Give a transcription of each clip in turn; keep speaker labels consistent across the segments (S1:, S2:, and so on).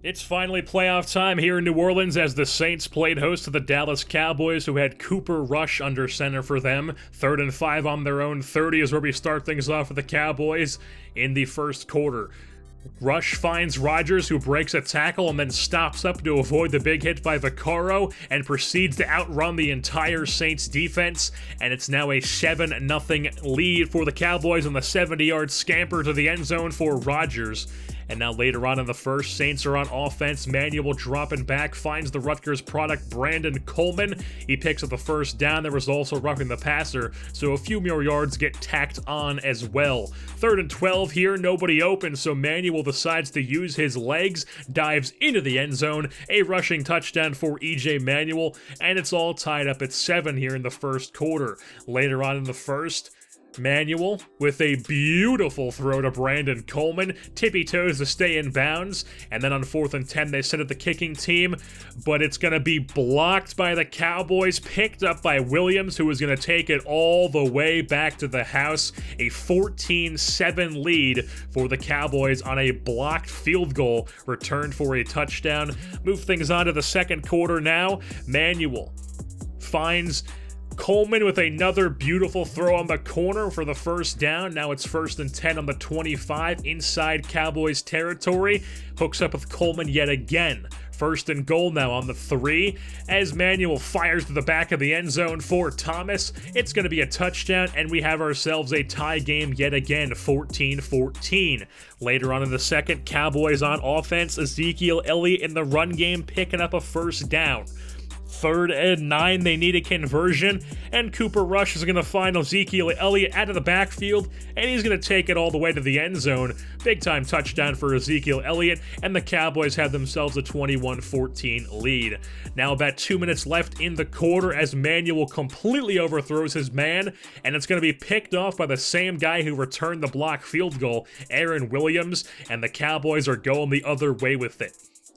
S1: It's finally playoff time here in New Orleans as the Saints played host to the Dallas Cowboys, who had Cooper Rush under center for them. 3rd and 5 on their own 30 is where we start things off with the Cowboys in the first quarter. Rush finds Rodgers, who breaks a tackle and then stops up to avoid the big hit by Vaccaro and proceeds to outrun the entire Saints defense, and it's now a 7-0 lead for the Cowboys on the 70-yard scamper to the end zone for Rodgers. And now later on in the first, Saints are on offense. Manuel dropping back, finds the Rutgers product, Brandon Coleman. He picks up the first down. There was also roughing the passer, so a few more yards get tacked on as well. 3rd and 12 here, nobody open, so Manuel decides to use his legs, dives into the end zone, a rushing touchdown for EJ Manuel, and it's all tied up at 7 here in the first quarter. Later on in the first, Manuel with a beautiful throw to Brandon Coleman, tippy toes to stay in bounds, and then on 4th and 10 they send it the kicking team, but it's going to be blocked by the Cowboys, picked up by Williams, who is going to take it all the way back to the house. A 14-7 lead for the Cowboys on a blocked field goal returned for a touchdown. Move things on to the second quarter now. Manuel finds Coleman with another beautiful throw on the corner for the first down. Now it's 1st and 10 on the 25 inside Cowboys territory. Hooks up with Coleman yet again. 1st and goal now on the 3 as Manuel fires to the back of the end zone for Thomas. It's going to be a touchdown, and we have ourselves a tie game yet again, 14-14. Later on in the second, Cowboys on offense. Ezekiel Elliott in the run game picking up a first down. 3rd and 9, they need a conversion, and Cooper Rush is going to find Ezekiel Elliott out of the backfield, and he's going to take it all the way to the end zone. Big time touchdown for Ezekiel Elliott, and the Cowboys have themselves a 21-14 lead. Now about 2 minutes left in the quarter as Manuel completely overthrows his man, and it's going to be picked off by the same guy who returned the block field goal, Aaron Williams, and the Cowboys are going the other way with it.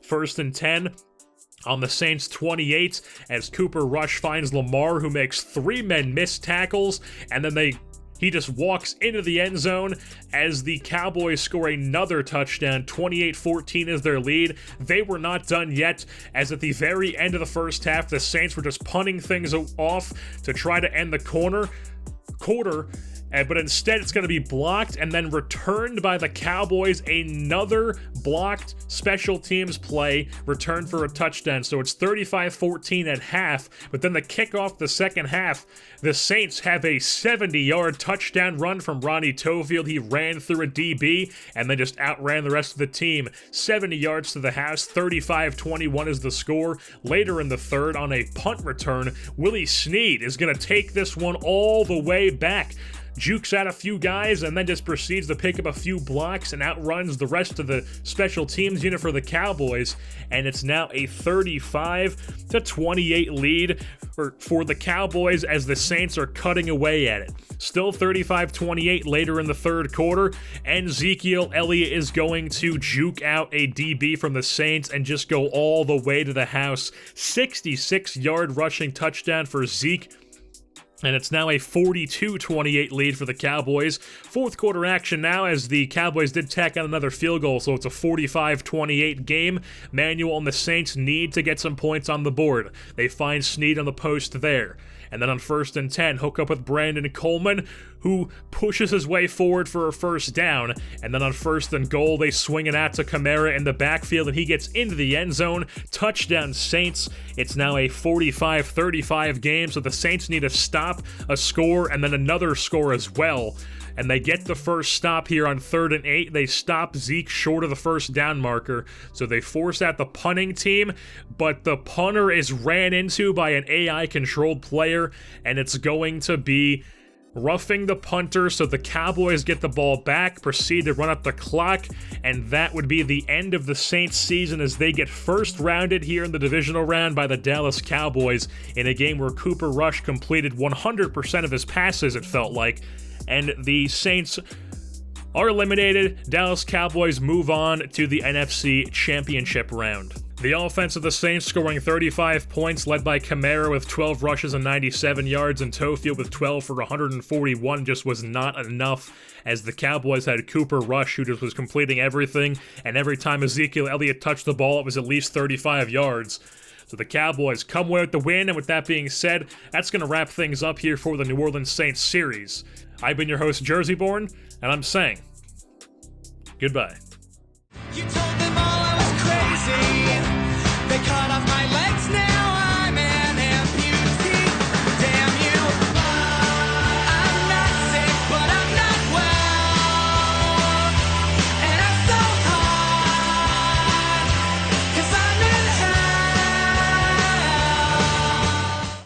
S1: 1st and 10 on the Saints 28 as Cooper Rush finds Lamar, who makes 3 men miss tackles, and then he just walks into the end zone as the Cowboys score another touchdown. 28-14 is their lead. They were not done yet, as at the very end of the first half, the Saints were just punting things off to try to end the quarter, but instead it's going to be blocked and then returned by the Cowboys. Another blocked special teams play returned for a touchdown. So it's 35-14 at half, but then the kickoff the second half, the Saints have a 70-yard touchdown run from Ronnie Tofield. He ran through a DB and then just outran the rest of the team. 70 yards to the house, 35-21 is the score. Later in the third, on a punt return, Willie Snead is going to take this one all the way back. Jukes out a few guys and then just proceeds to pick up a few blocks and outruns the rest of the special teams unit for the Cowboys, and it's now a 35-28 lead for the Cowboys as the Saints are cutting away at it. Still 35-28 later in the third quarter, and Ezekiel Elliott is going to juke out a DB from the Saints and just go all the way to the house. 66-yard rushing touchdown for Zeke. And it's now a 42-28 lead for the Cowboys. Fourth quarter action now as the Cowboys did tack on another field goal, so it's a 45-28 game. Manuel and the Saints need to get some points on the board. They find Snead on the post there. And then on 1st and 10, hook up with Brandon Coleman, who pushes his way forward for a first down. And then on 1st and goal, they swing it out to Kamara in the backfield, and he gets into the end zone. Touchdown Saints. It's now a 45-35 game, so the Saints need to stop a score and then another score as well. And they get the first stop here on 3rd and 8. They stop Zeke short of the first down marker, so they force out the punting team, but the punter is ran into by an AI-controlled player, and it's going to be roughing the punter, so the Cowboys get the ball back, proceed to run up the clock, and that would be the end of the Saints season as they get first rounded here in the divisional round by the Dallas Cowboys in a game where Cooper Rush completed 100% of his passes, it felt like. And the Saints are eliminated. Dallas Cowboys move on to the NFC Championship round. The offense of the Saints scoring 35 points, led by Kamara with 12 rushes and 97 yards, and Tofield with 12 for 141 just was not enough, as the Cowboys had Cooper Rush, who just was completing everything, and every time Ezekiel Elliott touched the ball, it was at least 35 yards. So the Cowboys come away with the win, and with that being said, that's going to wrap things up here for the New Orleans Saints series. I've been your host, Jerseyborn, and I'm saying goodbye.
S2: You told them all I was crazy. They cut off my